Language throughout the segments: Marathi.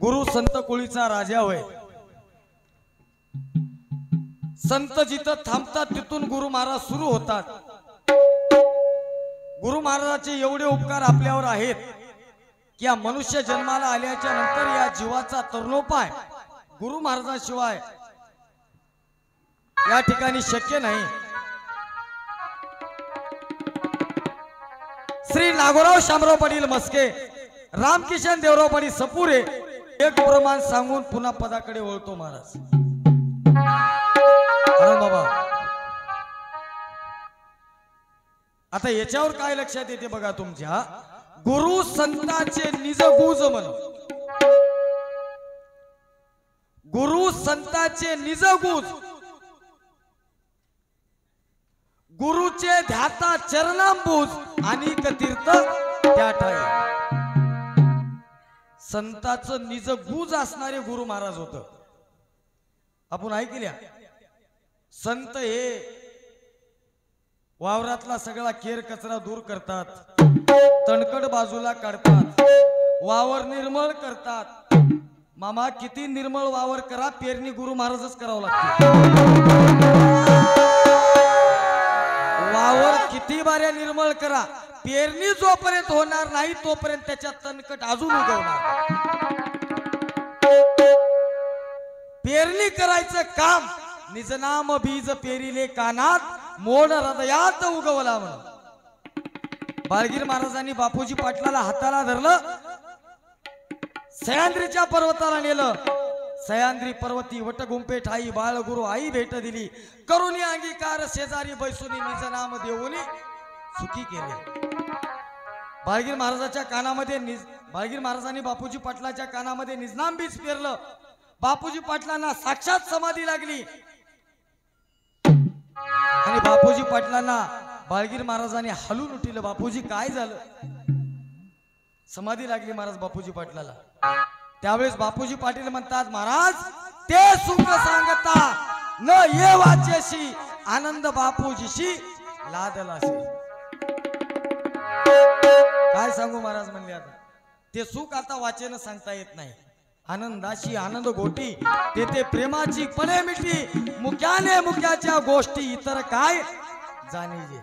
गुरु संत कोळीचा राजा होय। संत जिथं थांबतात तिथून गुरु महाराज सुरू होतात। गुरु महाराजाचे एवढे उपकार आपल्यावर आहेत की या मनुष्य जन्माला आल्याच्या नंतर या जीवाचा तरुणोपाय गुरु महाराजांशिवाय या ठिकाणी शक्य नाही। श्री नागोराव शामराव पाटील मस्के, रामकिशन देवराव पाटील सपुरे एक प्रमाण सांगून पुन्हा पदाकडे वळतो महाराज। बाबा आता याच्यावर काय लक्षात येते बघा तुमच्या, गुरु संतांचे निजगुज म्हण, गुरु संतांचे निजगुज, गुरुचे ध्याता चरणांबुज आणि तीर्थ त्या ठाई। संतांचं निजगुज असणारे गुरु महाराज होत। आपण ऐकल्या संत हे वावरातला सगळा केर कचरा दूर करतात, तणकड बाजूला काढतात, वावर निर्मळ करतात। मामा किती निर्मळ वावर करा, पेरणी गुरु महाराजच करावं लागते। वावर किती बाऱ्या निर्मळ करा, पेरणी जोपर्यंत होणार नाही तोपर्यंत त्याच्यात तणकट अजून उगवणार। पेरणी करायचं काम निजनाम बीज पेरिले कानात, मोड हृदयात उगवला म्हणून बाळगीर महाराजांनी बापूजी पाटलाला हाताला धरलं, सह्याद्रीच्या पर्वताला नेलं। सह्याद्री पर्वती वटगुंपे ठाई बाळगुरु आई भेट दिली, करुणी अंगीकार शेजारी बैसुनी निज नाम देऊनी सुखी केले। बाळगीर महाराजाच्या कानामध्ये बाळगीर महाराजांनी बापूजी पाटलाच्या कानामध्ये निजनाम बीज पेरलं। बापूजी पाटलांना साक्षात समाधी लागली आणि बापूजी पाटलांना बाळगीर महाराजांनी हलून उठिलं। बापूजी काय झालं? समाधी लागली महाराज बापूजी पाटलाला। त्यावेळेस बापूजी पाटील म्हणतात, महाराज ते सुख सांगता न ये वाचेशी, आनंद बापूजीशी लादलाशी। काय सांगू महाराज म्हणले, आता ते सुख आता वाचेन सांगता येत नाही। आनंदाशी आनंद गोटी तेथे प्रेमाची पणे मिठी, मुक्याने मुक्याच्या गोष्टी इतर काय जाणीजे।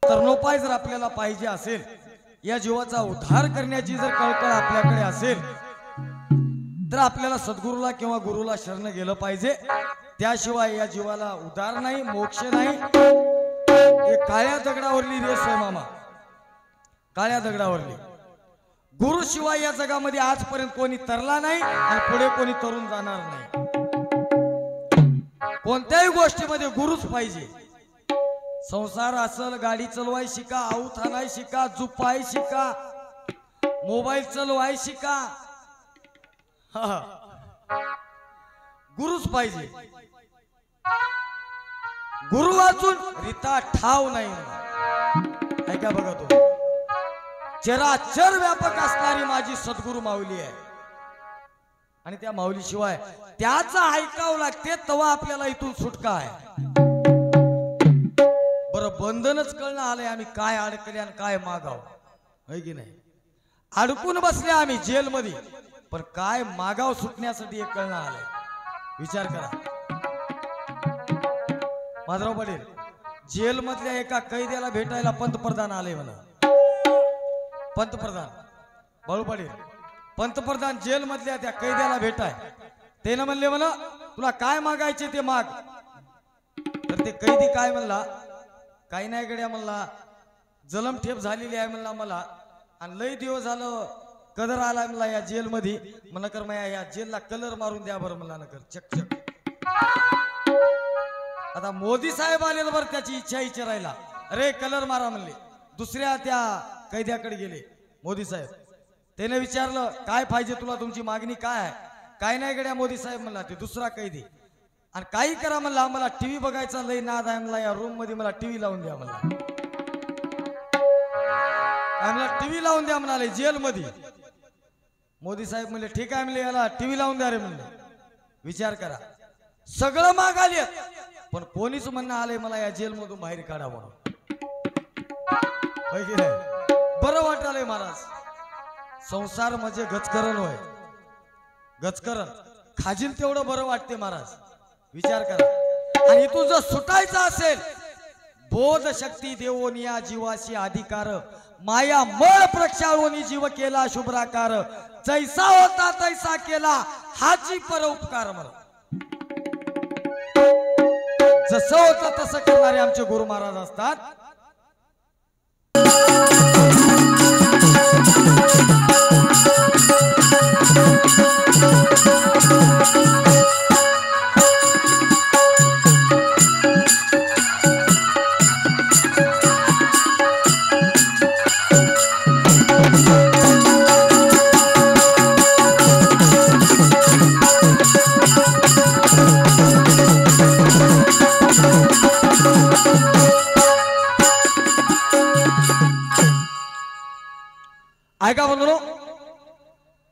तरुणोपाय जर आपल्याला पाहिजे असेल, या जीवाचा उद्धार करण्याची जर कळकळ आपल्याकडे असेल तर आपल्याला सद्गुरूला किंवा गुरुला शरण गेलं पाहिजे। त्याशिवाय या जीवाला उद्धार नाही, मोक्ष नाही। हे काळ्या दगडावरली रेस आहे मामा, काळ्या दगडावरली। गुरु शिवाय या जगामध्ये आजपर्यंत कोणी तरला नाही आणि पुढे कोणी तरुण जाणार नाही। कोणत्याही गोष्टीमध्ये गुरुच पाहिजे। संसार असल, गाडी चालवाय शिका, आऊत आणाय शिका, जुपाय शिका, मोबाईल चालवाय शिका, गुरुच पाहिजे। गुरु वाचून रीता ठाव नाही। ऐका बघा, तो चराचर व्यापक असणारी माझी सद्गुरु माऊली आहे आणि त्या माऊली शिवाय त्याचा ऐकावं लागते तेव्हा आपल्याला इथून सुटका आहे। बरं बंधनच कळणं आलंय, आम्ही काय अडकले आणि काय मागाव है की नाही। अडकून बसले आम्ही जेल मध्ये, पण काय मागाव सुटण्यासाठी हे कळणं आलंय। विचार करा माधवराव पाटील, जेल मधल्या एका कैद्याला भेटायला पंतप्रधान आले म्हणा। पंतप्रधान बाळू पाटील, पंतप्रधान जेल मधल्या त्या कैद्याला भेटाय, त्यानं म्हणले म्हणा तुला काय मागायचे ते माग। तर ते कैदी काय म्हणला, काही नाही गड्या म्हणला, जलमठेप झालेली आहे म्हणला मला, आणि लय दिवस झालं कलर आला म्हणला या जेल मध्ये, म्हणा कर माया या जेलला कलर मारून द्या बरं म्हणला, नकर चक चक। आता मोदी साहेब आले बरं त्याची इच्छा विचारायला, अरे कलर मारा म्हणले। दुसऱ्या त्या कैद्याकडे गेले मोदी साहेब, त्याने विचारलं काय पाहिजे तुला, तुमची मागणी काय आहे? काय नाही गड्या मोदी साहेब म्हणला ते दुसरा कैदी, आणि काही करा म्हणला, मला टीव्ही बघायचा लय नाद आहे म्हणला, या रूम मध्ये मला टीव्ही लावून द्या म्हणला। आम्हाला टीव्ही लावून द्या म्हणाले जेल मध्ये। मोदी साहेब म्हणले ठीक आहे म्हणले, याला टीव्ही लावून द्या रे म्हणले। विचार करा, सगळं मागाले पण कोणीच म्हणणं आलंय मला या जेल मधून बाहेर काढा म्हणून, बरं वाटायलंय महाराज. संसार म्हणजे गचकरण होय, गचकरण खाजील तेवढं बरं वाटते महाराज. विचार करा. आणि इथून जर सुटायचं असेल, बोध शक्ती देवोनी या जीवाशी अधिकार, माया मळ प्रक्षाळोनी जीव केला शुभ्राकार, जैसा होता तैसा केला हाची परोपकार. मला जसं होतं तसं करणारे आमचे गुरु महाराज असतात. ऐका बंधूंनो,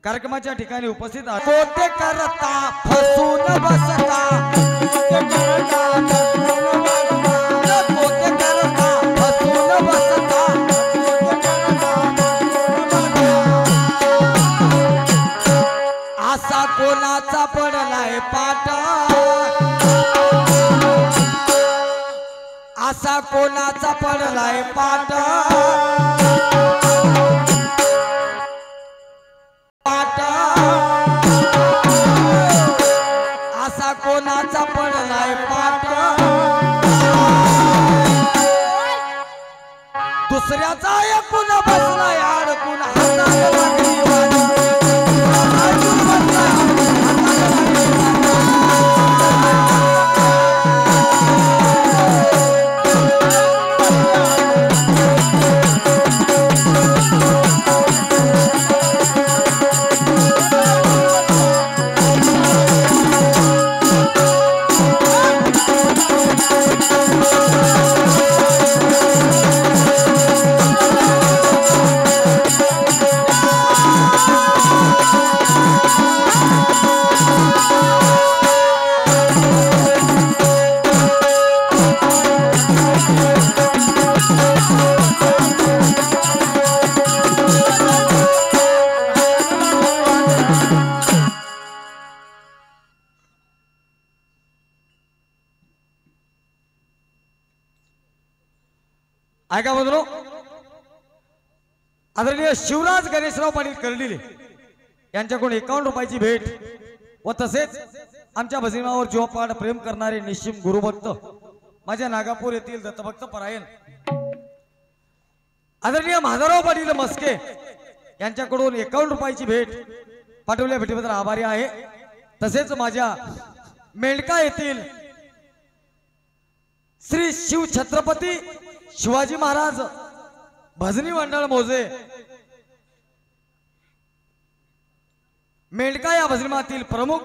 कार्यक्रमाच्या ठिकाणी उपस्थित कोते करता फसून बसता, कोते करता फसून बसता, असा कोणाचा पडलाय पाट, असा कोणाचा पडलाय पाट, असा कोणाचा पडलाय पाट, दुसऱ्याचा ऐकून बसलाय अडकून हाताला लागली वाट, अडकून बसलाय हाताला लागली ऐका बंधूंनो, आदरणीय शिवराज गणेशराव पाटील कर्डिले यांच्याकडून 51 रुपयाची भेट व तसेच आमच्या भजनीमावर जीवपाड प्रेम करणारे निश्चिम गुरुभक्त माझ्या नागापूर येथील दत्तभक्त परायण आदरणीय माधवराव पाटील मस्के यांच्याकडून 51 रुपयाची भेट पाठवल्या भेटीबद्दल आभारी आहे. तसेच माझ्या मेंढका येथील श्री शिव छत्रपती शिवाजी महाराज भजनी मंडळ मोजे मेंढका या भजनीमातील प्रमुख,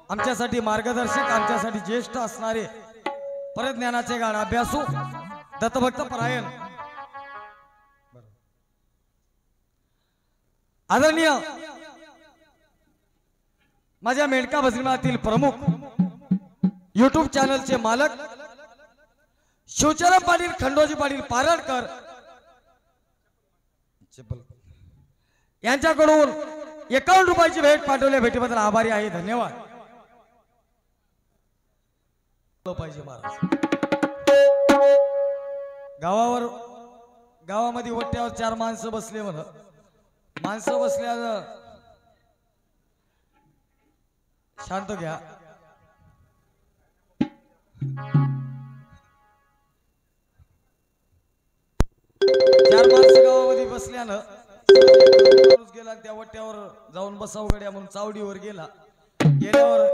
आमच्यासाठी मार्गदर्शक, आमच्यासाठी ज्येष्ठ असणारे परज्ञानाचे गाढ अभ्यासू दत्तभक्त परायण आदरणीय माझ्या मेंढका भजनीमातील प्रमुख YouTube चॅनलचे मालक शिवचरण पाटील खंडोजी पाटील पारडकर यांच्याकडून 51 रुपयाची भेट पाठवल्या भेटीबद्दल आभारी आहे. धन्यवाद. पाहिजे महाराज. गावामध्ये वट्यावर 4 माणसं बसले म्हण, माणसं बसल्या शांत घ्या. 4 माणसं गावामध्ये बसल्यानं गेला त्या वट्यावर जाऊन बसाव गड्या म्हणून चावडीवर गेला. गेल्यावर